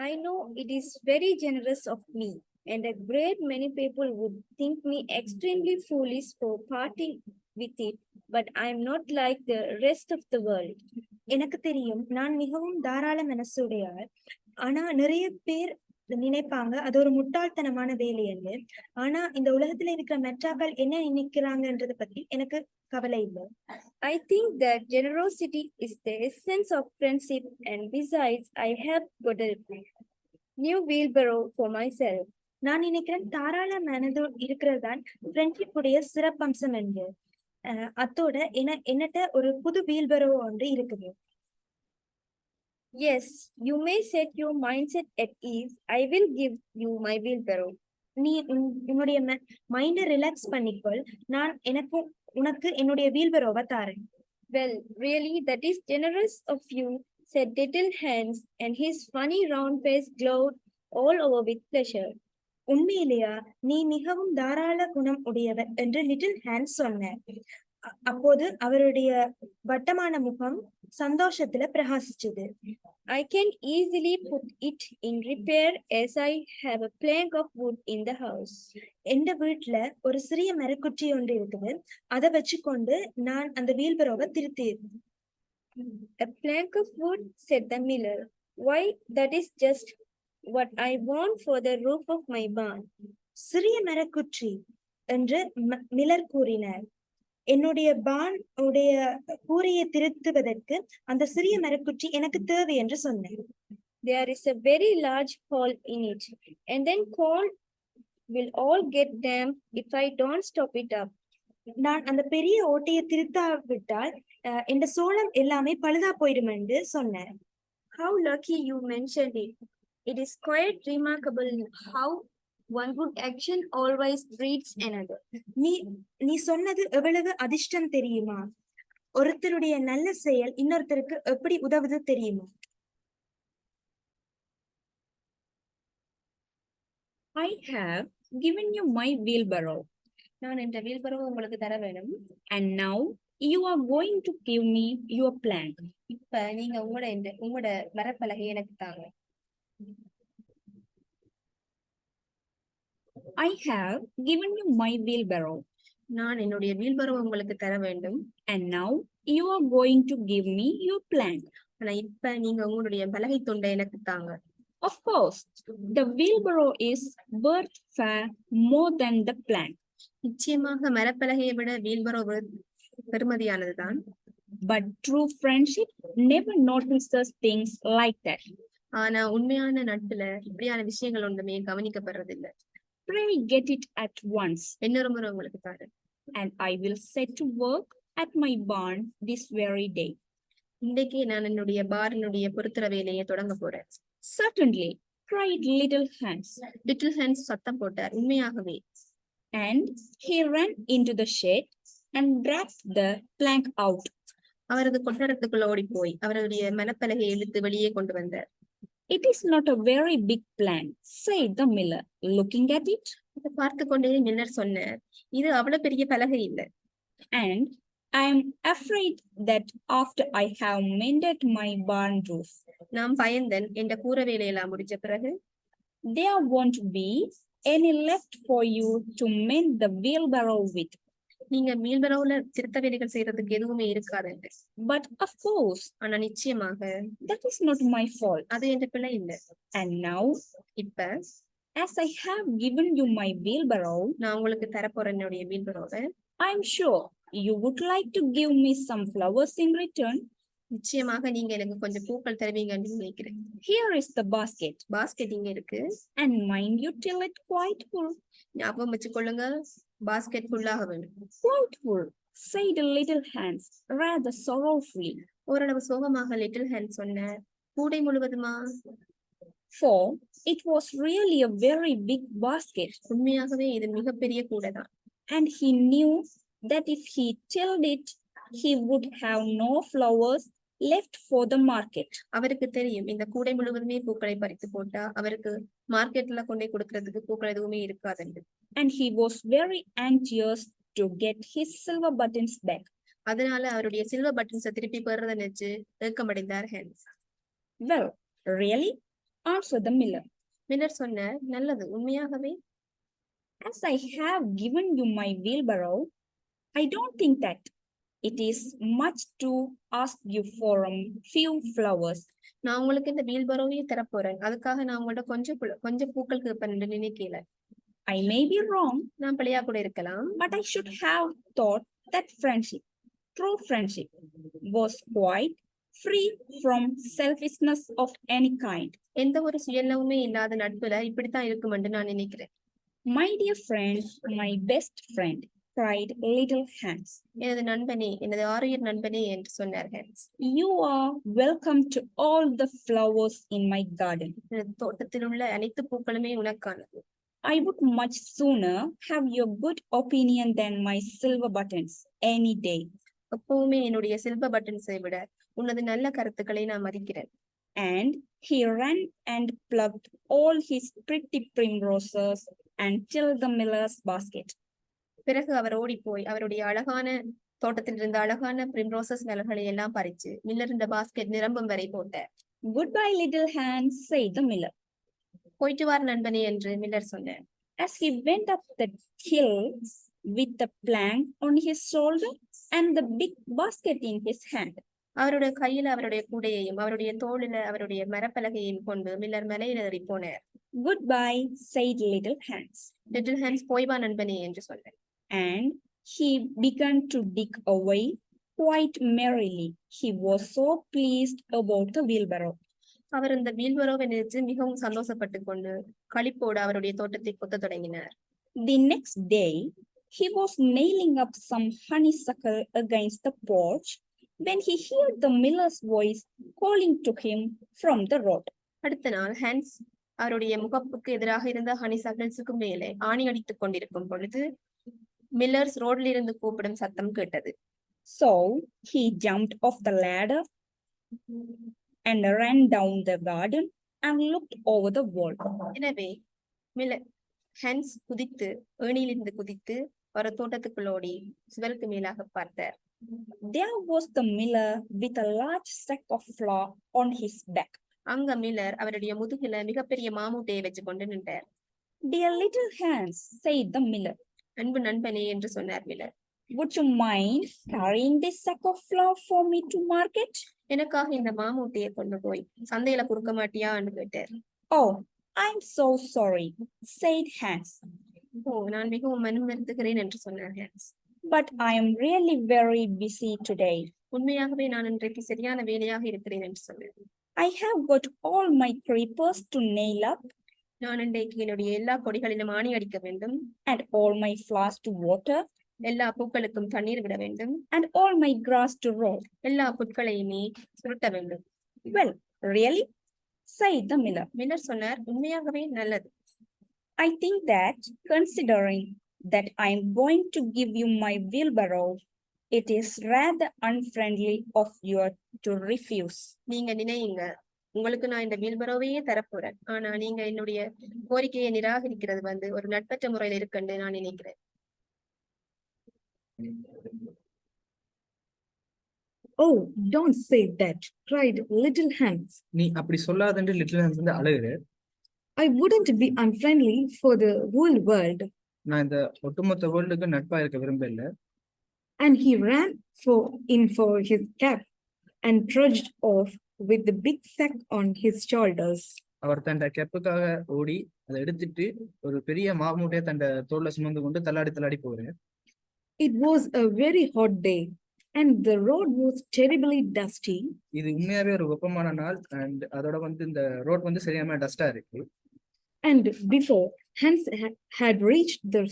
I know it is very generous of me, and a great many people would think me extremely foolish for parting with it, but I'm not like the rest of the world. எனக்கு தெரியும் நான் மிகவும் தாராள மனசுடையாள். ஆனா நிறைய பேர் நினைப்பாங்க அது ஒரு முட்டாள்தனமான வேலை என்று. ஆனா இந்த உலகத்துல இருக்கிற மெற்றாக்கள் என்ன நினைக்கிறாங்கன்றத பத்தி எனக்கு கவலை இல்லை. I think that generosity is the essence of friendship, and besides, I have got a new wheelbarrow for myself. நான் நினைக்கிறேன் தாராள மனதோ இருக்கிறது தான் ஃப்ரெண்ட்ஷிப் உடைய சிறப்பம்சம் என்று. அத்தோட என்னட்ட ஒரு புது வீல்பரோ ஒன்று இருக்குது. Yes, you may set your mindset at ease. I will give you my wheelbarrow. நீ உன்னுடைய மைண்டை ரிலாக்ஸ் பண்ணிக்கொள். நான் உனக்கு என்னுடைய வீல்பரோவை தாரேன். Well, really, that is generous of you, said Little Hans, and his funny round face glowed all over with pleasure. உண்மையிலேயா நீ மிகவும் தாராள குணம் உடையவர் என்று லிட்டில் ஹேண்ட்ஸ் சொன்னார். அப்போது அவருடைய வட்டமான முகம் சந்தோஷத்துல பிரகாசிச்சது. I can easily put it in repair as I have a plank of wood in the house. எந்த வீட்டுல ஒரு சிறிய மரக்குச்சி ஒன்று இருக்குது, அதை வச்சுக்கொண்டு நான் அந்த வீல்பரோவை திருத்தேன். A plank of wood, said the miller. Why, that is just what I want for the roof of my barn. சிறிய மரக்குச்சி என்று மில்லர் கூறினார். என்னுடைய பான் உடைய கூரையை திருத்துவதற்கு அந்த சிறிய மரக்குச்சி எனக்கு தேவை என்று சொன்னேன். There is a very large hole in it, and then coal will all get damp if I don't stop it up. நான் அந்த பெரிய ஓட்டையை திருத்தாவிட்டால் இந்த சோளம் எல்லாமே பழுதா போயிடும் என்று சொன்னேன். How lucky you mentioned it. It is quite remarkable how one good action always breeds another. நீ சொன்னது எவ்வளவு அதிர்ஷ்டம் தெரியுமா? ஒருத்தருடைய நல்ல செயல் இன்னொருத்தருக்கு எப்படி உதவுது தெரியுமா? I have given you my wheelbarrow. நான் இந்த wheelbarrow உங்களுக்கு தர வேணும். And now you are going to give me your plank. இப்ப நீங்க உங்களோட மரப்பலகை எனக்கு தாங்க. I have given you my wheelbarrow. நான் என்னுடைய wheelbarrow உங்களுக்கு தர வேண்டும். And now you are going to give me your plank. ஆனா இப்ப நீங்க உங்களுடைய பலகை துண்டை எனக்கு தாங்க. Of course, the wheelbarrow is worth far more than the plank. நிச்சயமாக மரப்பலகையை விட wheelbarrow பெருமதியானதுதான். But true friendship never notices things like that. ஆனா உண்மையான நட்புல இப்படியான விஷயங்கள் ஒன்றுமே கவனிக்கப்படுறதில்லை. Pray get it at once. இன்னொரு முறை உங்களுக்கு தரேன். And I will set to work at my barn this very day. இன்றைக்கு நான் என்னுடைய பார்னுடைய பொருத்துற வேலையை தொடங்க போறேன். Certainly, cried Little Hans. Little Hans சத்தம் போட்டார். உண்மையாகவே. And he ran into the shed and dragged the plank out. அவரது கொட்டடத்துக்குள்ள ஓடி போய் அவருடைய மரப்பலகையை இழுத்து வெளியே கொண்டு வந்தார். It is not a very big plank, said the miller, looking at it. இதை பார்த்து கொண்டே மில்லர் சொன்னார், இது அவ்வளவு பெரிய பலகை இல்லை. And I am afraid that after I have mended my barn roof, நாம் பயந்தன் என்ற கூரை வேலையெல்லாம் முடிஞ்ச பிறகு, there won't be any left for you to mend the wheelbarrow with. நீங்க wheelbarrowல திருத்த வேலைகள் செய்யறதுக்கு எதுவுமே இருக்காது. But of course, ஆனா நிச்சயமாக that is not my fault. அது என்ற பிள்ளை இல்லை. And now, இப்ப as I have given you my wheelbarrow, நான் உங்களுக்கு தரப்போற என்னுடைய wheelbarrow-வை, I am sure you would like to give me some flowers in return. நிச்சயமாக நீங்க எனக்கு கொஞ்சம் பூக்கள் தருவீங்கன்னு நினைக்கிறேன். Here is the basket. Basket இங்க இருக்கு. And mind you till it quite full. ஞாபகம் வச்சுக்கொள்ளுங்க, basket full-ஆக வேண்டும். Quite full, said Little Hans rather sorrowfully. ஓரளவு சோகமாக Little Hans சொன்னார், கூடை முழுவதுமா? For it was really a very big basket. உண்மையாகவே இது மிகப்பெரிய கூடைதான். And he knew that if he tilled it, he would have no flowers left for the market. அவருக்கு தெரியும் இந்த கூடை முழுவதுமே பூக்களை பறித்து போட்டா அவருக்கு மார்க்கெட்ல கொண்டே கொடுக்கிறதுக்கு பூக்கள் எதுவுமே இருக்காது. And he was very anxious to get his silver buttons back. அதனால அவருடைய சில்வர் பட்டன்ஸை திருப்பி பெறத நினைச்சு ஏக்கமடைந்தார் Hans. Well, really? Answered the miller. Miller சொன்னார், நல்லது, உண்மையாகவே. As I have given you my wheelbarrow, I don't think that it is much to ask you for a few flowers. நான் உங்களுக்கு இந்த வீல்பரோவையே தரப்போறேன், அதுக்காக நான் உங்கள்ட்ட கொஞ்சம் பூக்கள் கேட்பேன் நினைக்கல. I may be wrong, நான் பிழையா கூட இருக்கலாம். but I should have thought that friendship, true friendship, was quite free from selfishness of any kind. எந்த ஒரு சுயநலமுமே இல்லாத நட்புல இப்படித்தான் இருக்கும் என்று நான் நினைக்கிறேன். My dear friend, my best friend, cried little Hans. எனது நண்பனே, எனது ஆரியர் நண்பனே என்று சொன்னார் hence. You are welcome to all the flowers in my garden. எனது தோட்டத்தில் உள்ள அனைத்து பூக்களுமே உனக்கானது. I would much sooner have your good opinion than my silver buttons any day. எப்பவுமே என்னுடைய சில்வர் பட்டன்ஸை விட உனது நல்ல கருத்துக்களை நான் மதிக்கிறேன். And he ran and plucked all his pretty primroses and filled the miller's basket. பிறகு அவர் ஓடி போய் அவருடைய அழகான தோட்டத்தில் இருந்த அழகான பிரிம்ரோசஸ் மலர்களை எல்லாம் பறிச்சு மில்லர் இந்த பாஸ்கெட் நிரம்பும் வரை போட்டார். Goodbye, little Hans, said the miller. போயிட்டு வார் நண்பனே என்று மில்லர் சொன்னார். As he went up the hill with the plank on his shoulder and the big basket in his hand. அவருடைய கையில அவருடைய கூடையையும் அவருடைய தோளில அவருடைய மரப்பலகையையும் கொண்டு மில்லர் மலையில ஏறி போனார். Goodbye, said little Hans. Little Hans, போய் வா நண்பனே என்று சொன்னார். And he began to dig away quite merrily. He was so pleased about the wheelbarrow. அவர் இந்த வீல்பரோவை நினைச்சு மிகவும் சந்தோஷப்பட்டு கொண்டு களிப்போடு அவருடைய தோட்டத்தை கொத்த தொடங்கினார். The next day, he was nailing up some honeysuckle against the porch when he heard the miller's voice calling to him from the road. அடுத்த நாள் ஹான்ஸ் அவருடைய முகப்புக்கு எதிராக இருந்த ஹனிசக்கிள்ஸுக்கு மேலே ஆணி அடித்துக் கொண்டிருக்கும் பொழுது மில்லர்ஸ் ரோட்ல இருந்து கூப்பிடும் சத்தம் கேட்டது. So he jumped off the ladder and ran down the garden and looked over the wall. எனவே ஹான்ஸ் குதித்து ஏணியிலிருந்து குதித்து ஒரு தோட்டத்துக்குள் ஓடி சுவருக்கு மேலாக பார்த்தார். There was the miller with a large sack of flour on his back. அங்க மில்லர் அவருடைய முதுகுல மிகப்பெரிய மாமூட்டையை வச்சு கொண்டு நின்றார். Dear little Hans, said the miller, அன்பு நண்பனே என்று சொன்னார் Miller. would you mind carrying this sack of flour for me to market? எனக்காக இந்த மாமூட்டையை கொண்டு போய் சந்தையில கொடுக்க மாட்டியா என்று கேட்டார். Oh, I'm so sorry, said Hans. ஓ, நான் மிகவும் மனம் வருந்துகிறேன் என்று சொன்னார் Hans. But I am really very busy today. உண்மையாகவே நான் இன்றைக்கு சரியான வேலையாக இருக்கிறேன் என்று சொன்னேன். I have got all my creepers to nail up நான் இன்றைக்கு என்னுடைய எல்லா கொடிகளிலும் ஆணி அடிக்க வேண்டும், and all my flowers to water எல்லா பூக்களுக்கும் தண்ணீர் விட வேண்டும், and all my grass to roll. எல்லா புட்களையுமே சுருட்ட வேண்டும். Well, really? said the miller. Miller சொன்னார், உண்மையாகவே நல்லது. I think that considering that I am going to give you my wheelbarrow, it is rather unfriendly of you to refuse. நீங்க நினையுங்க, உங்களுக்கு நான் இந்த வீல்பரோவையே தரப்போறேன், ஆனா நீங்க என்னுடைய கோரிக்கையை நிராகரிக்கிறது ஒரு நட்பற்ற முறையில் இருக்குன்னு நான் நினைக்கிறேன். Oh, don't say that, cried little Hans. நீ அப்படி சொல்லாதன்னு லிட்டில் ஹான்ஸ் வந்து அழுகுற. I wouldn't be unfriendly for the whole world. நான் இந்த ஒட்டுமொத்த வேர்ல்டுக்கு நட்பா இருக்க விரும்பல. And he ran for his cap and trudged off with the big sack on his shoulders. அவர் தன் கெப்புக்காக ஓடி அதை எடுத்துட்டு ஒரு பெரிய மாமூட்டையை தன் தோல்ல சுமந்து கொண்டு தள்ளாடி போகிறார். It was a very hot day and the road was terribly dusty. இது உண்மையாவே ஒரு வெப்பமான நாள். அண்ட் அதோட வந்து இந்த ரோட் வந்து சரியான டஸ்டா இருக்கு. And before Hans had reached the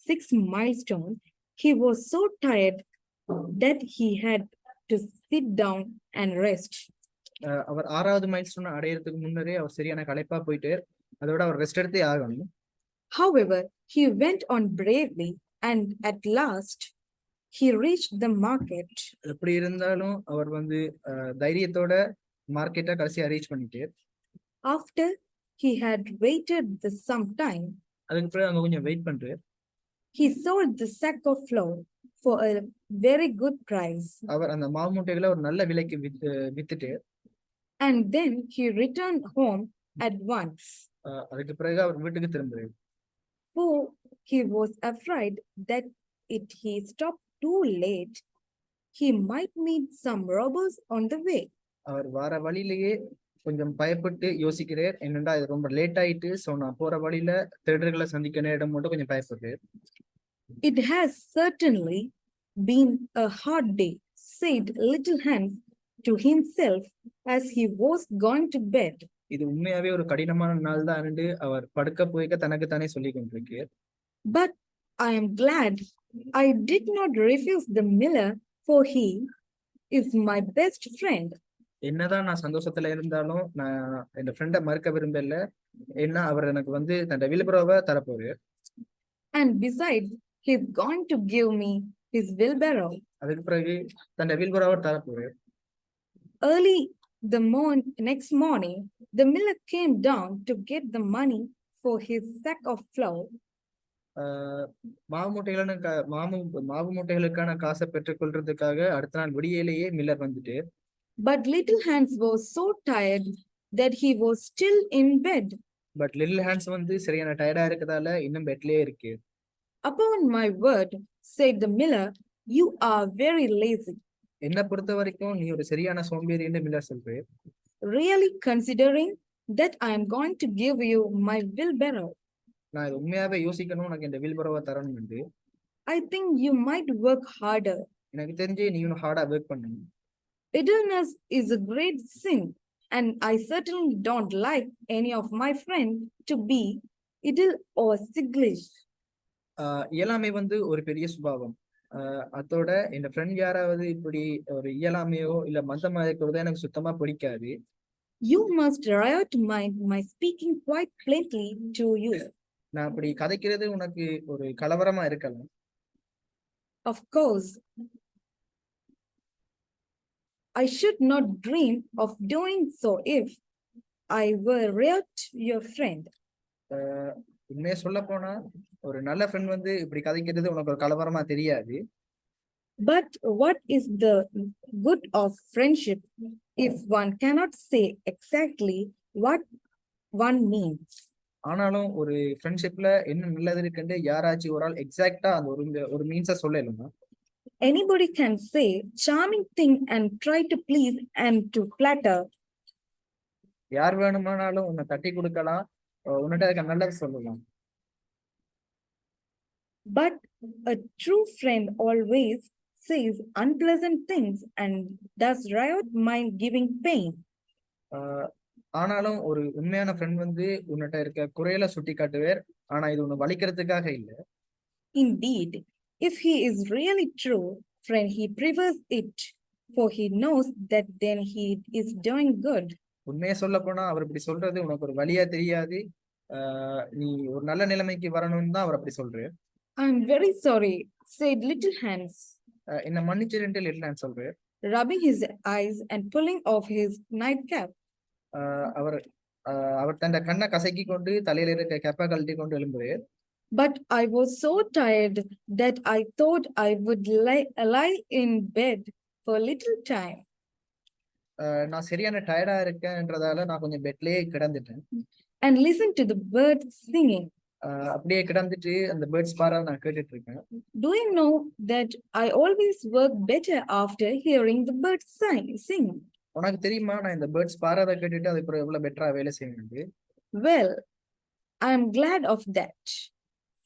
sixth milestone, he was so tired that he had to sit down and rest. அவர் 6வது மைல்ஸ்டோன் அடையறதுக்கு முன்னரே அவர் சரியான களைப்பா போயிட்டு அதோட அவர் ரெஸ்ட் எடுத்தே ஆகணும். However, he went on bravely and at last he reached the market. எப்படி இருந்தாலும் அவர் வந்து தைரியத்தோட மார்க்கெட்டை கடைசியா ரீச் பண்ணிட்டு After he had waited some time, அதுக்கு பிறகு அங்க கொஞ்சம் வெயிட் பண்றாரு. he sold the sack of flour for a very good price. அவர் அந்த மாவு மூட்டைகளை ஒரு நல்ல விலைக்கு வித்துட்டு And then he returned home at once. அதுக்கு பிறகு அவர் வீட்டுக்கு திரும்புறாரு. For he was afraid that if he stopped too late, he might meet some robbers on the way. அவர் வர வழியிலேயே கொஞ்சம் பயப்பட்டு யோசிக்கிறார், என்னடா இது ரொம்ப லேட் ஆயிட்டு, சோ நான் போற வழியில திருடர்களை சந்திக்க நேரிடும் மட்டும் கொஞ்சம் பயப்படுறாரு. It has certainly been a hard day, said Little Hans to himself as he was going to bed. இது உண்மையாவே ஒரு கடினமான நாள் தான் என்று அவர் படுக்க போய்க்க தனக்கு தானே சொல்லி கொண்டிருக்கிறார். But I am glad I did not refuse the miller, for he is my best friend. என்னதான் நான் சந்தோஷத்துல இருந்தாலும் நான் என் ஃப்ரெண்டை மறுக்க விரும்பல, ஏன்னா அவர் எனக்கு வந்து தன் வீல்பரோவை தரப்போரு. And besides, he is going to give me his wheelbarrow. அதுக்கு பிறகு தன் வீல்பரோவை தரப்போரு. Early next morning, the miller came down to get the money for his sack of flour. மாவு மூட்டைகளுக்கான காசை பெற்றுக்கொள்றதுக்காக அடுத்த நாள் விடியலேயே மில்லர் வந்துட்டு. But Little Hans was so tired that he was still in bed. But little hands வந்து சரியான டயர்டா இருக்கதால இன்னும் பெட்லயே இருக்கு. Upon my word, said the miller, you are very lazy. என்ன பொறுத்த வரைக்கும் நீ ஒரு சரியான சோம்பேறி என்று மில்லர் சொல்றாரு. Really considering that I am going to give you my wheelbarrow. நான் இது உண்மையாவே யோசிக்கணும், உனக்கு இந்த வீல்பரோவை தரணும் என்று. I think you might work harder. எனக்கு தெரிஞ்சு நீ இன்னும் ஹார்டா ஒர்க் பண்ணணும். Idleness is a great sin, and I certainly don't like any of my friends to be idle or sicklish. இயலாமை வந்து ஒரு பெரிய சுபாவம். அதோட என் ஃப்ரெண்ட் யாராவது இப்படி ஒரு இயலாமையோ இல்ல மந்தமா இருக்கிறதோ எனக்கு சுத்தமா பிடிக்காது. You must riot mind my speaking quite plainly to you. நான் அப்படி கதைக்கிறது உனக்கு ஒரு கலவரமா இருக்கலாம். Of course, I should not dream of doing so if I were riot your friend. உண்மையை சொல்ல போனா ஒரு நல்ல ஃப்ரெண்ட் வந்து இப்படி கதைக்கிறது உனக்கு ஒரு கலவரமா தெரியாது. But what is the good of friendship if one cannot say exactly what one means? ஆனாலும் ஒரு ஃப்ரெண்ட்ஷிப்ல என்ன நல்லது இருக்குன்னு யாராச்சும் ஒரு ஆள் எக்ஸாக்டா அந்த ஒரு மீன்ஸா சொல்லலாம். Anybody can say charming thing and try to please and to flatter. யார் வேணுமானாலும் உன்னை தட்டி கொடுக்கலாம், உன்னிட்ட நல்லது சொல்லலாம். But a true friend always says unpleasant things and does riot mind giving pain. ஆனாலும் ஒரு உண்மையான ஃப்ரெண்ட் வந்து உன்னிட்ட இருக்க குறையில சுட்டி காட்டுவார், ஆனா இது உன்னை வலிக்கிறதுக்காக இல்ல. Indeed, if he is really true friend, he prefers it, for he knows that then he is doing good. உண்மையை சொல்ல போனா அவர் இப்படி சொல்றது உனக்கு ஒரு வழியா தெரியாது, நீ ஒரு நல்ல நிலைமைக்கு வரணும்னு தான் அவர் அப்படி சொல்றாரு. I am very sorry, said Little Hans. என்ன மன்னிச்சிருன்னு லிட்டில் ஹேண்ட் சொல்றாரு, rubbing his eyes and pulling off his nightcap. அவர் தன் கண்ணை கசக்கி கொண்டு தலையில இருக்க கேப்பை கழட்டி கொண்டு எழும்புறாரு. But I was so tired that I thought I would lie in bed for a little time. நான் சரியான டயர்டா இருக்கேன்றதால நான் கொஞ்சம் பெட்லயே கிடந்துட்டேன். And listen to the birds singing. அப்படியே கிடந்துட்டு அந்த பேர்ட்ஸ் பாரா நான் கேட்டுட்டு இருக்கேன். Do you know that I always work better after hearing the birds sing? உனக்கு தெரியுமா நான் இந்த பேர்ட்ஸ் பாராத கேட்டுட்டு அதுக்கு எவ்வளவு பெட்டரா வேலை செய்யணும். Well, I am glad of that,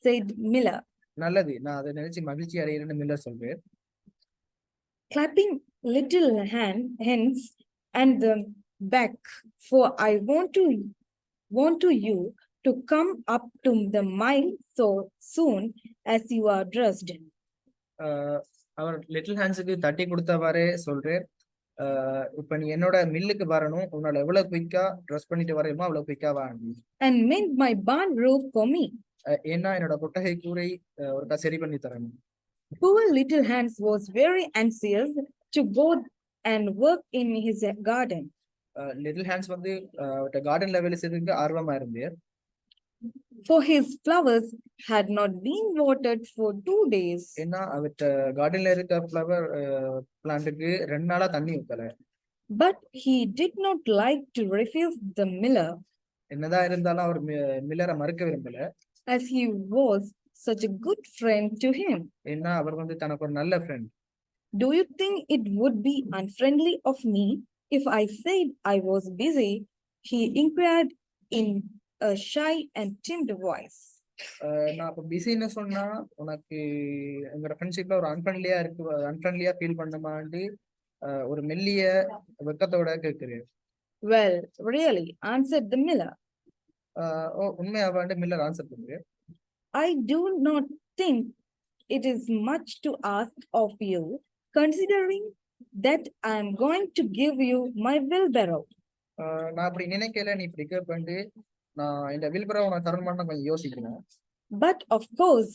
said Miller. நல்லது, நான் அதை நினைச்சு மகிழ்ச்சி அடைகிறேன்னு மில்லர் சொல்றாரு. Clapping Little hands and the back, for I want to you to come up to the mile so soon as you are dressed. அவர் little ஹேண்ட்ஸுக்கு தட்டி கொடுத்தவாறே சொல்றார், இப்ப நீ என்னோட மில்லுக்கு வரணும், உன்னால எவ்வளவு குயிக்கா ட்ரெஸ் பண்ணிட்டு வரையுமோ அவ்வளவு குயிக்கா வாங்க. And mend my barn roof for me. ஏன்னா என்னோட கொட்டகை கூரை ஒருக்கா சரி பண்ணி தரணும். Poor Little Hans was very anxious to go and work in his garden. Little hands வந்து கார்டன்ல வேலை செய்யறதுக்கு ஆர்வமா இருந்தார். for his flowers had not been watered for 2 days. ஏன்னா அவர்கிட்ட கார்டன்ல இருக்க ஃப்ளவர் பிளான்ட்டுக்கு 2 நாளா தண்ணி ஊத்தல. But he did not like to refuse the miller, என்னதான் இருந்தாலும் அவர் மில்லரை மறுக்க விரும்பல. as he was such a good friend to him. ஏன்னா அவர் தனக்கு ஒரு நல்ல friend. Do you think it would be unfriendly of me if I said I was busy? He inquired in a shy and timid voice. நான் அப்ப பிஸின்னு சொன்னா உனக்கு எங்களோட ஃப்ரெண்ட்ஷிப்ல ஒரு அன்ஃப்ரெண்ட்லியா ஃபீல் பண்ணுமான்னு ஒரு மெல்லிய வெக்கத்தோட கேட்கிறேன். Well, really, answered the miller. உண்மையாவாண்டு மில்லர் ஆன்சர் பண்ணுங்க. I do not think it is much to ask of you, considering that I am going to give you my wheelbarrow. நான் அப்படி நினைக்கல, நீ இப்படி கேட்பேன்ட்டு நான் இந்த வீல்பரோ நான் தரணுமான்னு கொஞ்சம் யோசிக்கிறேன். But of course,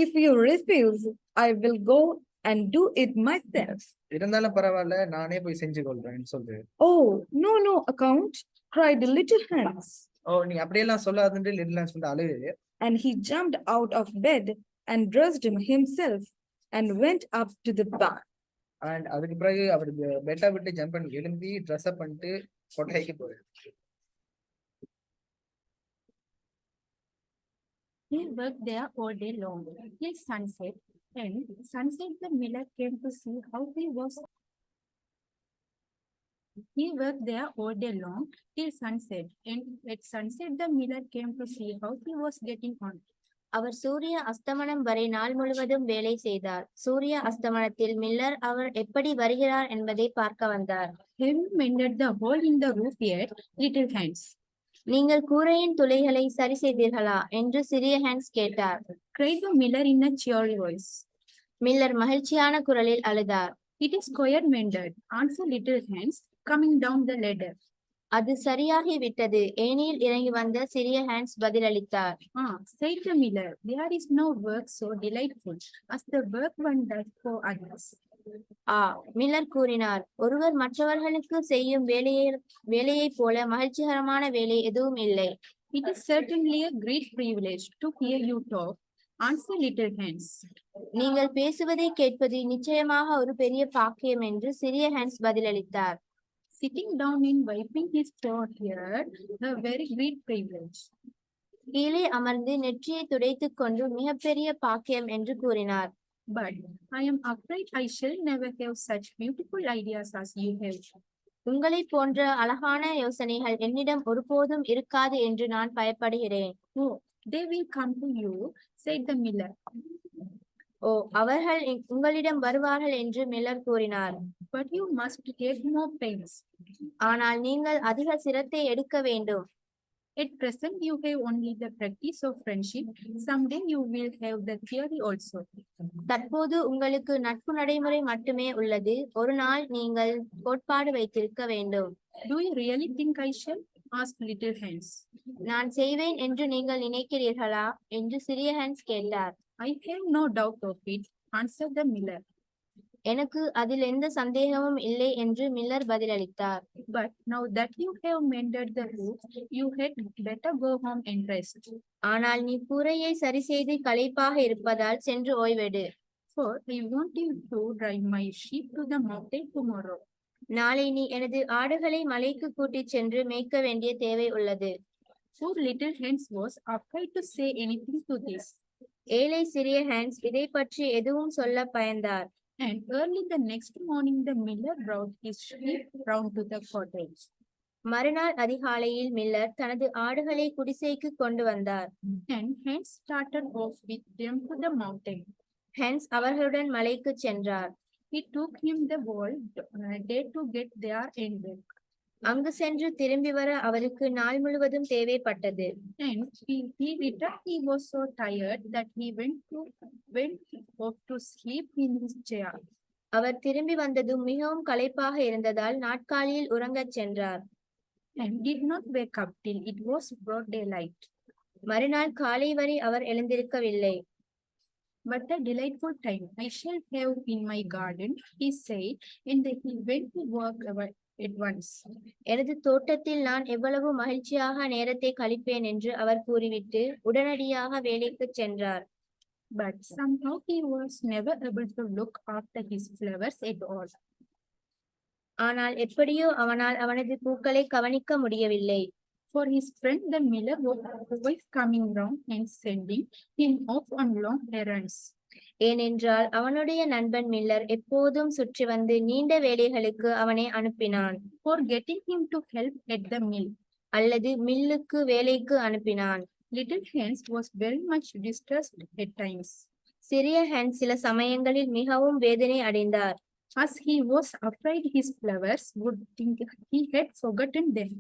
if you refuse, I will go and do it myself. இருந்தாலும் பரவாயில்ல, நானே போய் செஞ்சு கொள்றேன்னு சொல்றேன். Oh, no account, cried little Hans. நீ அப்படியெல்லாம் சொல்லாதுன்னு லிட்டில் ஹான்ஸ் அழுது. And he jumped out of bed and dressed himself and went up to the barn. And அதுக்கு பிறகு அவர் பெட்டை விட்டு ஜம்ப் பண்ணி எழும்பி ட்ரெஸ் அப் பண்ணிட்டு கொட்டைக்கு போயிரு. He worked there all day long till sunset, and sunset the miller came to see how he was. He worked there all day long till sunset, and at sunset the miller came to see how he was getting on. அவர் சூரிய அஸ்தமனம் வரை நாள் முழுவதும் வேலை செய்தார். சூரிய அஸ்தமனத்தில் Miller அவர் எப்படி வருகிறார் என்பதை பார்க்க வந்தார். Have you mended the hole in the roof yet, little Hans? நீங்கள் கூரையின் துளைகளை சரி செய்தீர்களா என்று சிறிய ஹான்ஸ் கேட்டார். Cried the miller in a cheery voice. Miller மகிழ்ச்சியான குரலில் அழுதார். It is quite mended, answered little Hans, coming down the ladder. அது சரியாகி விட்டது, ஏனியில் இறங்கி வந்த சிறிய ஹான்ஸ் பதிலளித்தார். Said the miller, there is no work so delightful as the work one does for others. Miller கூறினார், ஒருவர் மற்றவர்களுக்கு செய்யும் வேலையை போல மகிழ்ச்சிகரமான வேலை எதுவும் இல்லை. It is certainly a great privilege to hear you talk, answered little Hans. நீங்கள் பேசுவதை கேட்பது நிச்சயமாக ஒரு பெரிய பாக்கியம் என்று சிறிய ஹான்ஸ் பதிலளித்தார். Sitting down and wiping his forehead, a very great privilege. கீழே அமர்ந்து நெற்றியை துடைத்துக் கொண்டு மிகப்பெரிய பாக்கியம் என்று கூறினார். But I am afraid I shall never have such beautiful ideas as you have. உங்களை போன்ற அழகான யோசனைகள் என்னிடம் ஒருபோதும் இருக்காது என்று நான் பயப்படுகிறேன். Oh, they will come to you, said the miller. அவர்கள் உங்களிடம் வருவார்கள் என்று மில்லர் கூறினார். But you must take more pains. ஆனால் நீங்கள் அதிக சிரத்தை எடுக்க வேண்டும். At present you have only the practice of friendship. Someday you will have the theory also. தற்போது உங்களுக்கு நட்பு நடைமுறை மட்டுமே உள்ளது. ஒரு நாள் நீங்கள் கோட்பாடு வைத்திருக்க வேண்டும். Do you really think I shall? asked little Hans. நான் செய்வேன் என்று நீங்கள் நினைக்கிறீர்களா என்று சிறிய ஹான்ஸ் கேட்டார். I have no doubt of it, answered the miller. எனக்கு அதில் எந்த சந்தேகமும் இல்லை என்று மில்லர் பதிலளித்தார். But now that you have mended the roof, you had better go home and rest. ஆனால் நீ கூரையை சரி செய்து களைப்பாக இருப்பதால் சென்று ஓய்வெடு. For I want you to drive my sheep to the mountain tomorrow. நாளை நீ எனது ஆடுகளை மலைக்கு கூட்டிச் சென்று மேய்க்க வேண்டிய தேவை உள்ளது. Poor little Hans was afraid to say anything to this. ஏழை சிறிய ஹான்ஸ் இதை பற்றி எதுவும் சொல்ல பயந்தார். And early the next morning the miller brought his sheep round to the cottage. மறுநாள் அதிகாலையில் மில்லர் தனது ஆடுகளை குடிசைக்கு கொண்டு வந்தார். And Hans started off with them to the mountain. Hans அவர்களுடன் மலைக்கு சென்றார். It took him the whole day to get there and back. அங்கு சென்று திரும்பி வர அவருக்கு நாள் முழுவதும் தேவைப்பட்டது. And he returned. He was so tired that he went off to sleep in his chair. அவர் திரும்பி வந்ததும் மிகவும் களைப்பாக இருந்ததால் நாட்காலியில் உறங்கச் சென்றார். And did not wake up till it was broad daylight. மறுநாள் காலை வரை அவர் எழுந்திருக்கவில்லை. But a delightful time I shall have in my garden, he said, and he went to work at once. எனது தோட்டத்தில் நான் எவ்வளவு மகிழ்ச்சியாக நேரத்தை கழிப்பேன் என்று அவர் கூறிவிட்டு உடனடியாக வேலைக்கு சென்றார். But somehow he was never able to look after his flowers at all. ஆனால் எப்படியோ அவனால் அவனது பூக்களை கவனிக்க முடியவில்லை. For his friend the miller was always coming round and sending him off on long errands. ஏனென்றால் அவனுடைய நண்பன் மில்லர் எப்போதும் சுற்றி வந்து நீண்ட வேலைகளுக்கு அவனை அனுப்பினான். For getting him to help at the mill. அல்லது மில்லுக்கு வேலைக்கு அனுப்பினான். Little Hans was very much distressed at times. சிறிய ஹான்ஸ் சில சமயங்களில் மிகவும் வேதனை அடைந்தார். As he was afraid his flowers would think he had forgotten them.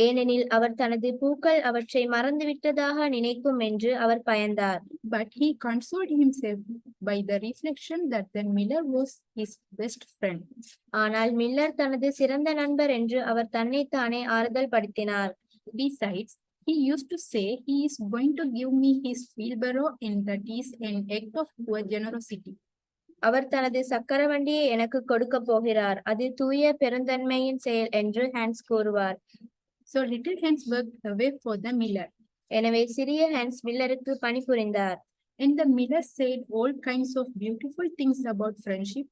ஏனெனில் அவர் தனது பூக்கள் அவற்றை மறந்துவிட்டதாக நினைக்கும் என்று அவர் பயந்தார். But he consoled himself by the reflection that the miller was his best friend. ஆனால் மில்லர் தனது சிறந்த நண்பர் என்று அவர் தன்னைத்தானே ஆறுதல் படுத்தினார். Besides, he used to say he is going to give me his wheelbarrow and that is an act of pure generosity. அவர் தனது சக்கரவண்டியை எனக்கு கொடுக்க போகிறார், அது தூய பெருந்தன்மையின் செயல் என்று ஹான்ஸ் கூறுவார். So little Hans worked away for the miller. எனவே சிறிய ஹான்ஸ் மில்லருக்கு பணிபுரிந்தார். And the miller said all kinds of beautiful things about friendship.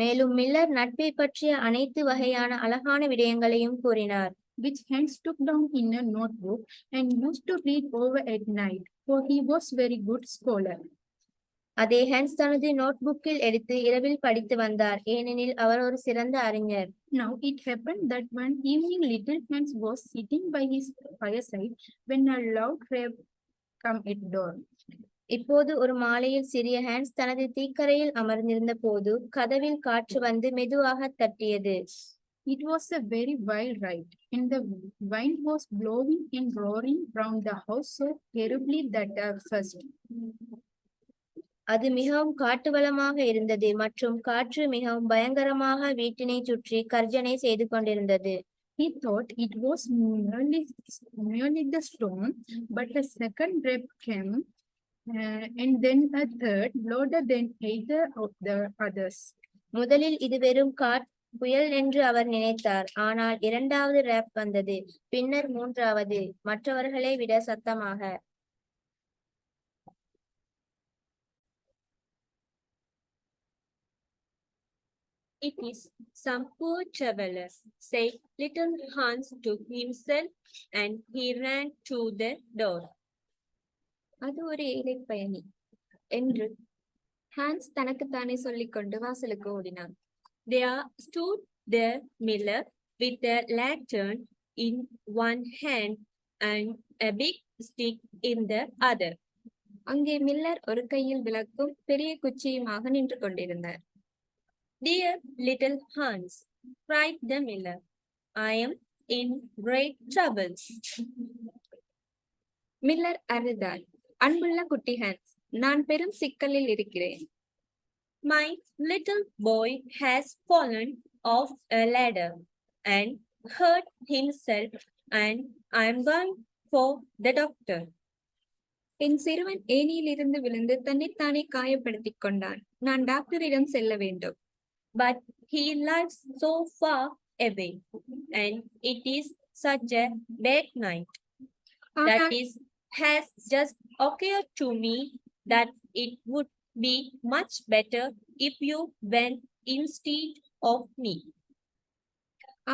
மேலும் மில்லர் நட்பை பற்றிய அனைத்து வகையான அழகான விடயங்களையும் கூறினார். Which Hans took down in a notebook and used to read over at night, for he was very good scholar. அதை Hans தனது நோட்புக்கில் எடுத்து இரவில் படித்து வந்தார், ஏனெனில் அவர் ஒரு சிறந்த அறிஞர். Now it happened that one evening little Hans was sitting by his fireside when a loud rap came at door. இப்போது ஒரு மாலையில் சிறிய ஹான்ஸ் தனது தீக்கரையில் அமர்ந்திருந்த போது கதவில் காற்று வந்து மெதுவாக தட்டியது. It was a very wild ride, and the wind was blowing and roaring round the house so terribly that first. அது மிகவும் காட்டுவளமாக இருந்தது மற்றும் காற்று மிகவும் பயங்கரமாக வீட்டினை சுற்றி கர்ஜனை செய்து கொண்டிருந்தது. He thought it was merely the storm, but a second rap came, and then a third, louder than either of the others. முதலில் இது வெறும் புயல் என்று அவர் நினைத்தார், ஆனால் இரண்டாவது ரேப் வந்தது, பின்னர் மூன்றாவது, மற்றவர்களை விட சத்தமாக. It is some poor traveler, said little Hans to himself, and he ran to the door. அது ஒரு ஏழை பயணி என்று ஹான்ஸ் தனக்குத்தானே சொல்லிக்கொண்டு வாசலுக்கு ஓடினான். There stood the miller with a lantern in one hand and a big stick in the other. அங்கே மில்லர் ஒரு கையில் விளக்கும் பெரிய குச்சியுமாக நின்று கொண்டிருந்தார். Dear little Hans, cried the miller, I am in great trouble. Miller அழுதார். அன்புள்ள குட்டி ஹான்ஸ், நான் பெரும் சிக்கலில் இருக்கிறேன். My little boy has fallen off a ladder and hurt himself, and I am going for the doctor. என் சிறுவன் ஏணியிலிருந்து விழுந்து தன்னைத்தானே காயப்படுத்திக் கொண்டான். நான் டாக்டரிடம் செல்ல வேண்டும். But he lives so far away, and it is such a bad night. That is, has just occurred to me that it would be much better if you went instead of me.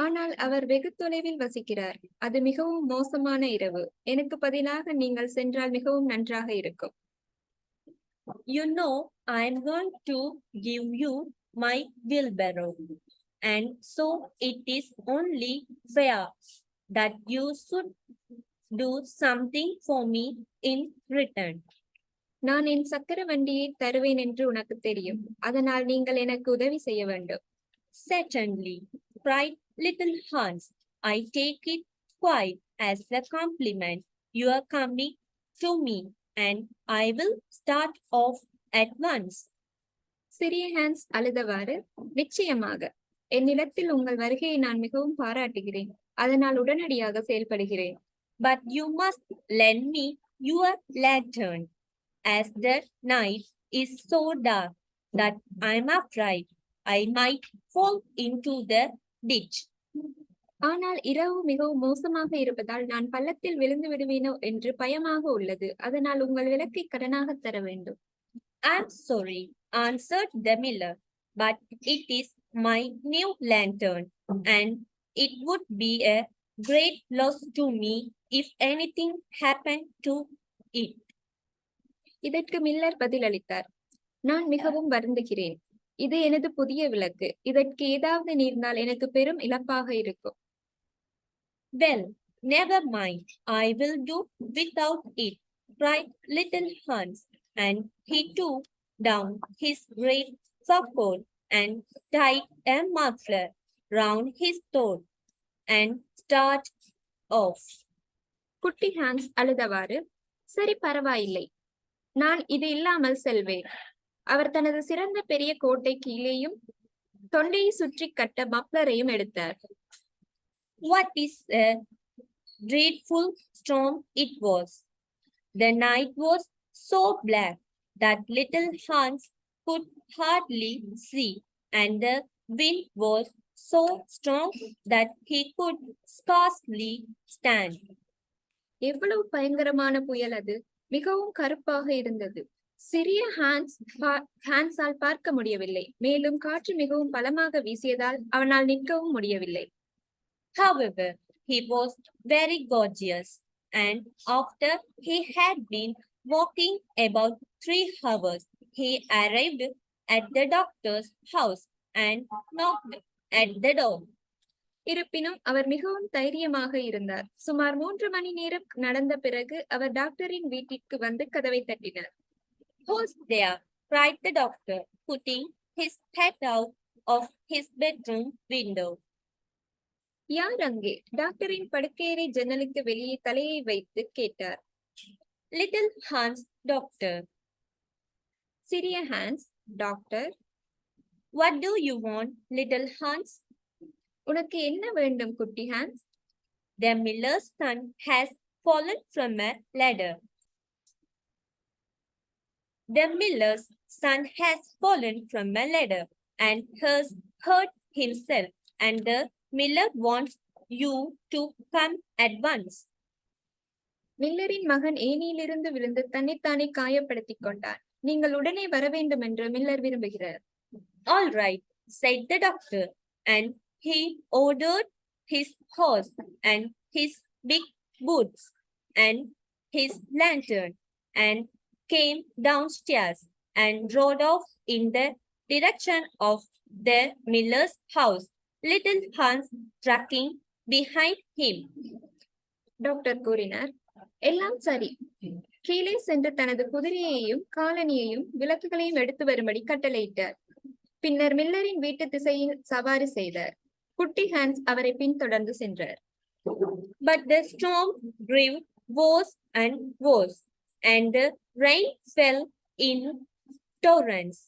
ஆனால் அவர் வெகு தொலைவில் வசிக்கிறார். அது மிகவும் மோசமான இரவு. எனக்கு பதிலாக நீங்கள் சென்றால் மிகவும் நன்றாக இருக்கும். You know, I am going to give you my wheelbarrow, and so it is only fair that you should do something for me in return. நான் என் சக்கர வண்டியை தருவேன் என்று உனக்கு தெரியும். அதனால் நீங்கள் எனக்கு உதவி செய்ய வேண்டும். Certainly, cried little Hans. I take it quite as a compliment. You are coming to me, and I will start off at once. சிறிய ஹான்ஸ் அழுதவாறு, நிச்சயமாக என்னிடத்தில் உங்கள் வருகையை நான் மிகவும் பாராட்டுகிறேன். அதனால் உடனடியாக செயல்படுகிறேன். But you must lend me your lantern, as the night is so dark that I am afraid I might fall into the ditch. ஆனால் இரவு மிகவும் மோசமாக இருப்பதால் நான் பள்ளத்தில் விழுந்து விடுவேனோ என்று பயமாக உள்ளது. அதனால் உங்கள் விளக்கை கடனாக தர வேண்டும். I'm sorry, answered the miller, but it is my new lantern, and it would be a great loss to me if anything happened to it. இதற்கு மில்லர் பதிலளித்தார், நான் மிகவும் வருந்துகிறேன். இது எனது புதிய விளக்கு. இதற்கு ஏதாவது நேர்ந்தால் எனக்கு பெரும் இழப்பாக இருக்கும். Well, never mind, I will do without it, cried little Hans, and he took down his great fur coat and tied a muffler round his throat and started off. குட்டி ஹான்ஸ் அழுதவாறு, சரி பரவாயில்லை, நான் இது இல்லாமல் செல்வேன். அவர் தனது சிறந்த பெரிய கோட்டை கீழேயும் தொண்டையை சுற்றி கட்ட மப்ளரையும் எடுத்தார். What is a dreadful storm it was. The night was so black that little Hans could hardly see, and the wind was so strong that he could scarcely stand. எவ்வளவு பயங்கரமான புயல் அது! மிகவும் கருப்பாக இருந்தது. சிறிய ஹான்ஸால் பார்க்க முடியவில்லை. மேலும் காற்று மிகவும் பலமாக வீசியதால் அவனால் நிற்கவும் முடியவில்லை. However, he was very gorgeous, and after he had been walking about 3 hours, he arrived at the doctor's house and knocked at the door. இருப்பினும் அவர் மிகவும் தைரியமாக இருந்தார். சுமார் 3 மணி நேரம் நடந்த பிறகு அவர் டாக்டரின் வீட்டிற்கு வந்து கதவை தட்டினார். Who's there? Cried the doctor, putting his head out of his bedroom window. யார் அங்கே? டாக்டரின் படுக்கையறை ஜன்னலுக்கு வெளியே தலையை வைத்து கேட்டார். Little Hans, doctor. சிறிய Hans, doctor. What do you want, little Hans? உனக்கு என்ன வேண்டும் குட்டி Hans? The miller's son has fallen from a ladder. The miller's son has fallen from a ladder and has hurt himself, and the miller wants you to come at once. மில்லரின் மகன் ஏணியிலிருந்து விழுந்து தன்னைத்தானே காயப்படுத்திக் கொண்டார். நீங்கள் உடனே வர வேண்டும் என்று மில்லர் விரும்புகிறார். All right, said the doctor, and he ordered his horse and his big boots and his lantern and came downstairs and rode off in the direction of the miller's house, little Hans tracking behind him. Doctor கூறினார், எல்லாம் சரி. கீழே சென்று தனது குதிரையையும் காலணியையும் விளக்குகளையும் எடுத்து வரும்படி கட்டளையிட்டார். பின்னர் மில்லரின் வீட்டு திசையில் சவாரி செய்தார். குட்டி ஹான்ஸ் அவரை பின்தொடர்ந்து சென்றார். But the storm grew worse and worse, and the rain fell in torrents,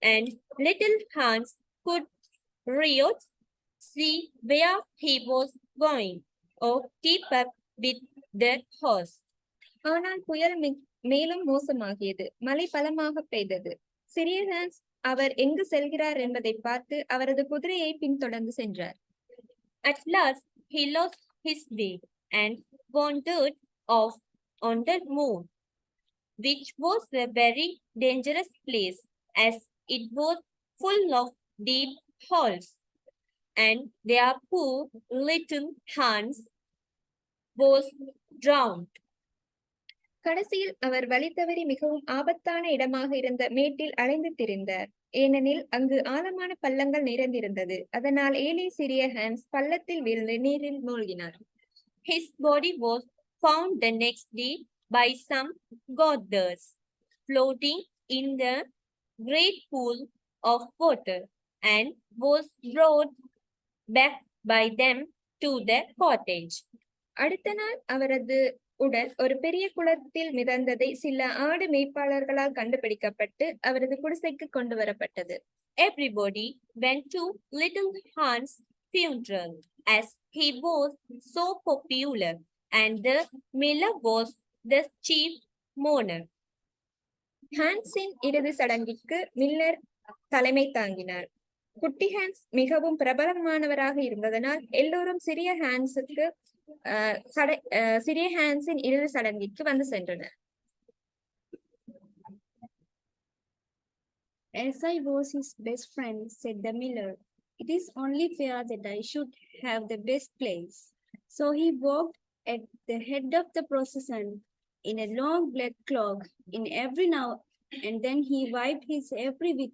and little Hans could really see where he was going or keep up with the horse. ஆனால் புயல் மேலும் மோசமாகியது. மழை பலமாக பெய்தது. சிறிய ஹான்ஸ் அவர் எங்கு செல்கிறார் என்பதை பார்த்து அவரது குதிரையை பின்தொடர்ந்து சென்றார். At last he lost his way and wandered off on the moon, which was a very dangerous place, as it was full of deep holes, and their poor little Hans was drowned. கடைசியில் அவர் வழி தவறி மிகவும் ஆபத்தான இடமாக இருந்த மேட்டில் அலைந்து திரிந்தார். ஏனெனில் அங்கு ஆழமான பள்ளங்கள் நிறைந்திருந்தது. அதனால் ஏழை சிறிய ஹான்ஸ் பள்ளத்தில் விழுந்து நீரில் மூழ்கினார். His body was found the next day by some gardeners, floating in the great pool of water, and was brought back by them to the cottage. அடுத்த நாள் அவரது உடல் ஒரு பெரிய குளத்தில் மிதந்ததை சில ஆடு மேய்ப்பாளர்களால் கண்டுபிடிக்கப்பட்டு அவரது குடிசைக்கு கொண்டு வரப்பட்டது. Everybody went to little Hans' funeral, as he was so popular, and the miller was the chief mourner. ஹான்ஸின் இறுதி சடங்கிற்கு மில்லர் தலைமை தாங்கினார். குட்டி ஹான்ஸ் மிகவும் பிரபலமானவராக இருந்ததனால் எல்லோரும் சிறிய ஹான்ஸுக்கு சிறிய ஹான்ஸின் இறுதி சடங்கிற்கு வந்து சென்றனர். As I was his best friend, said the miller, it is only fair that I should have the best place. So he walked at the head of the procession in a long black cloak, in every now and then he wiped his every with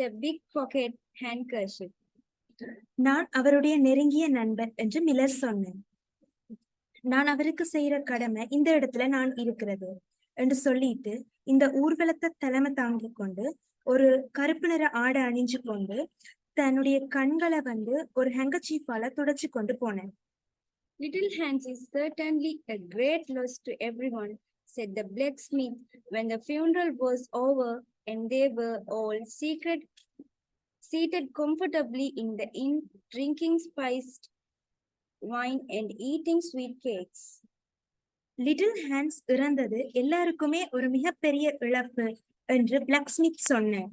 a big pocket handkerchief. நான் அவருடைய நெருங்கிய நண்பன் என்று Miller சொன்னேன். நான் அவருக்கு செய்யற கடமை இந்த இடத்துல நான் இருக்கிறது என்று சொல்லிட்டு இந்த ஊர்வலத்தை தலைமை தாங்கி கொண்டு ஒரு கருப்பு நிற ஆடை அணிஞ்சு கொண்டு தன்னுடைய கண்களை ஒரு ஹேங்கர்சீஃபால துடைச்சு கொண்டு போனேன். Little Hans is certainly a great loss to everyone, said the blacksmith when the funeral was over and they were all seated comfortably in the inn, drinking spiced wine and eating sweet cakes. Little Hans இறந்தது எல்லாருக்குமே ஒரு மிகப்பெரிய இழப்பு என்று blacksmith சொன்னார்.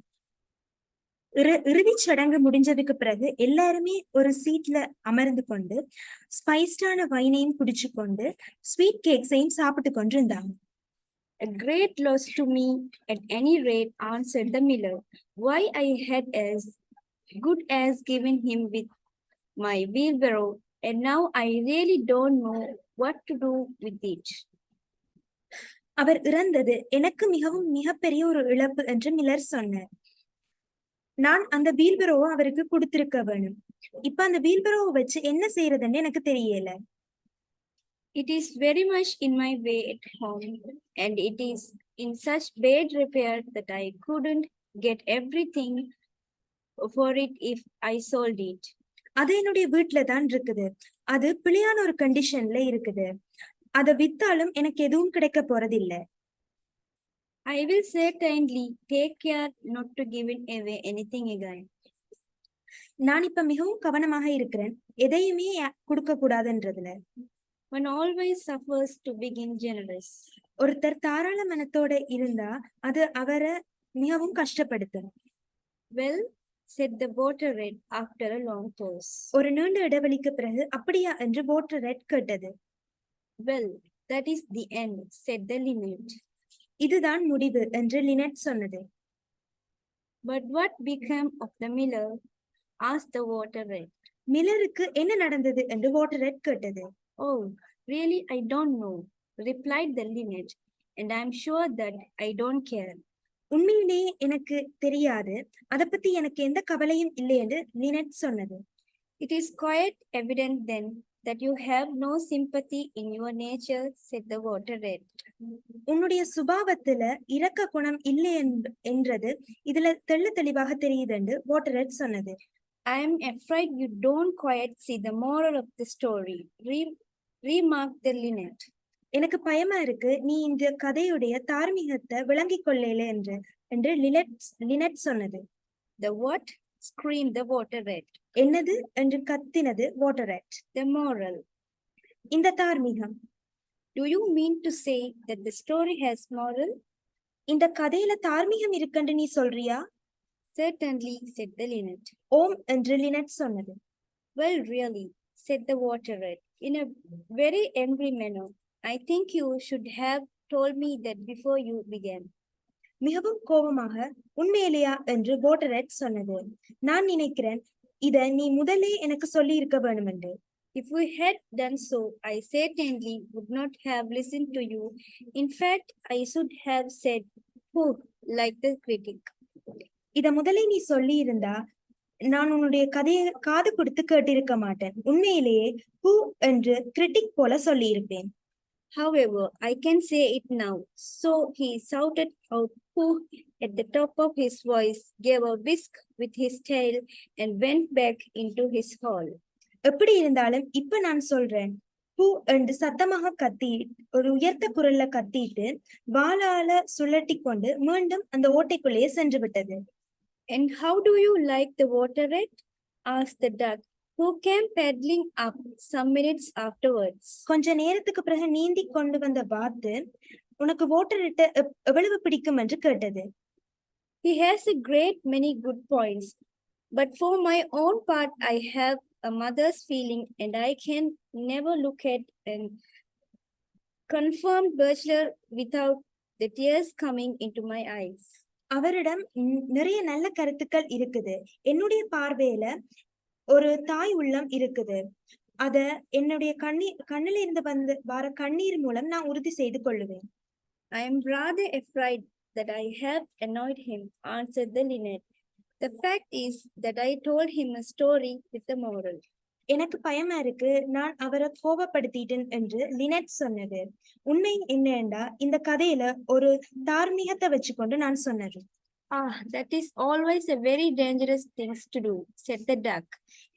இறுதிச் சடங்கு முடிஞ்சதுக்கு பிறகு எல்லாருமே ஒரு சீட்ல அமர்ந்து கொண்டு ஸ்பைஸ்டான வைனையும் குடிச்சு கொண்டு ஸ்வீட் கேக்ஸையும் சாப்பிட்டு கொண்டு இருந்தாங்க. A great loss to me at any rate, answered the miller. Why, I had as good as given him with my wheelbarrow, and now I really don't know what to do with it. அவர் இறந்தது எனக்கு மிகப்பெரிய ஒரு இழப்பு என்று Miller சொன்னார். நான் அந்த வீல்பரோவை அவருக்கு கொடுத்திருக்க வேணும். இப்ப அந்த வீல்பரோவை வச்சு என்ன செய்யறதுன்னு எனக்கு தெரியல. It is very much in my way at home, and it is in such bad repair that I couldn't get everything for it if I sold it. அது என்னுடைய வீட்டுல தான் இருக்குது. அது பிழையான ஒரு கண்டிஷன்ல இருக்குது. அதை வித்தாலும் எனக்கு எதுவும் கிடைக்க போறதில்லை. I will certainly take care not to give away anything again. நான் இப்ப மிகவும் கவனமாக இருக்கிறேன், எதையுமே கொடுக்க கூடாதுன்றதுல. One always suffers to begin generous. ஒருத்தர் தாராள மனத்தோட இருந்தா அது அவரை மிகவும் கஷ்டப்படுத்தும். Well, said the water rat after a long pause. ஒரு நீண்ட இடைவெளிக்கு பிறகு அப்படியா என்று water rat கேட்டது. Well, that is the end, said the linnet. இதுதான் முடிவு என்று லினட் சொன்னது. But what became of the miller? asked the water rat. மில்லருக்கு என்ன நடந்தது என்று water rat கேட்டது. Oh, really, I don't know, replied the linnet, and I am sure that I don't care. உண்மையிலேயே எனக்கு தெரியாது, அதை பத்தி எனக்கு எந்த கவலையும் இல்லை என்று லினட் சொன்னது. It is quite evident then that you have no sympathy in your nature, said the water rat. உன்னுடைய சுபாவத்துல இரக்க குணம் இல்லை என்றது இதுல தெளிவாக தெரியுது என்று வாட்டர் rat சொன்னது. I am afraid you don't quite see the moral of the story, remarked the linnet. எனக்கு பயமா இருக்கு, நீ இந்த கதையுடைய தார்மீகத்தை விளங்கிக் கொள்ளல என்று லினட் சொன்னது. The what? screamed the water rat. என்னது என்று கத்தினது வாட்டர் rat. The moral. இந்த தார்மீகம். Do you mean to say that the story has moral? இந்த கதையில தார்மீகம் இருக்குன்னு நீ சொல்றியா? Certainly, said the linnet. ஓம் என்று லினட் சொன்னது. Well, really, said the water rat in a very angry manner. I think you should have told me that before you began. மிகவும் கோபமாக, உண்மையிலேயா என்று வாட்டர் rat சொன்னது. நான் நினைக்கிறேன் இத நீ முதலே எனக்கு சொல்லி இருக்க வேணும் என்று. If we had done so, I certainly would not have listened to you. In fact, I should have said, "Who?" like the critic. இத முதலே நீ சொல்லி இருந்தா நான் உன்னுடைய கதையை காது கொடுத்து கேட்டிருக்க மாட்டேன். உண்மையிலேயே "Who" என்று கிரிட்டிக் போல சொல்லி இருப்பேன். However, I can say it now. So he shouted out "Who" at the top of his voice, gave a whisk with his tail, and went back into his hole. எப்படி இருந்தாலும் இப்ப நான் சொல்றேன். "Who" என்று சத்தமாக கத்தி ஒரு உயர்த்த குரல்ல கத்திட்டு வாளால சுழட்டி கொண்டு மீண்டும் அந்த ஓட்டைக்குள்ளேயே சென்று விட்டது. And how do you like the water rat? asked the duck, who came paddling up some minutes afterwards. கொஞ்ச நேரத்துக்கு பிறகு நீந்தி கொண்டு வந்த வாத்து உனக்கு வாட்டர் rat எவ்வளவு பிடிக்கும் என்று கேட்டது. He has a great many good points. But for my own part, I have a mother's feeling and I can never look at a confirmed bachelor without the tears coming into my eyes. அவரிடம் நிறைய நல்ல கருத்துக்கள் இருக்குது. என்னுடைய பார்வையில ஒரு தாய் உள்ளம் இருக்குது. அத என்னுடைய கண்ணில இருந்து வர கண்ணீர் மூலம் நான் உறுதி செய்து கொள்ளுவேன். I am rather afraid that I have annoyed him, answered the linnet. The fact is that I told him a story with a moral. எனக்கு பயமா இருக்கு, நான் அவரை கோபப்படுத்திட்டேன் என்று லினட் சொன்னது. உண்மை என்னண்டா இந்த கதையில ஒரு தார்மீகத்தை வச்சுக்கொண்டு நான் சொன்னது. Ah, that is always a very dangerous thing to do, said the duck.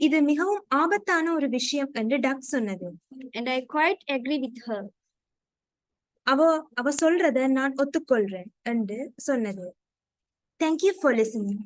இது மிகவும் ஆபத்தான ஒரு விஷயம் என்று டக் சொன்னது. And I quite agree with her. அவ சொல்றத நான் ஒத்துக்கொள்றேன் என்று சொன்னது. Thank you for listening.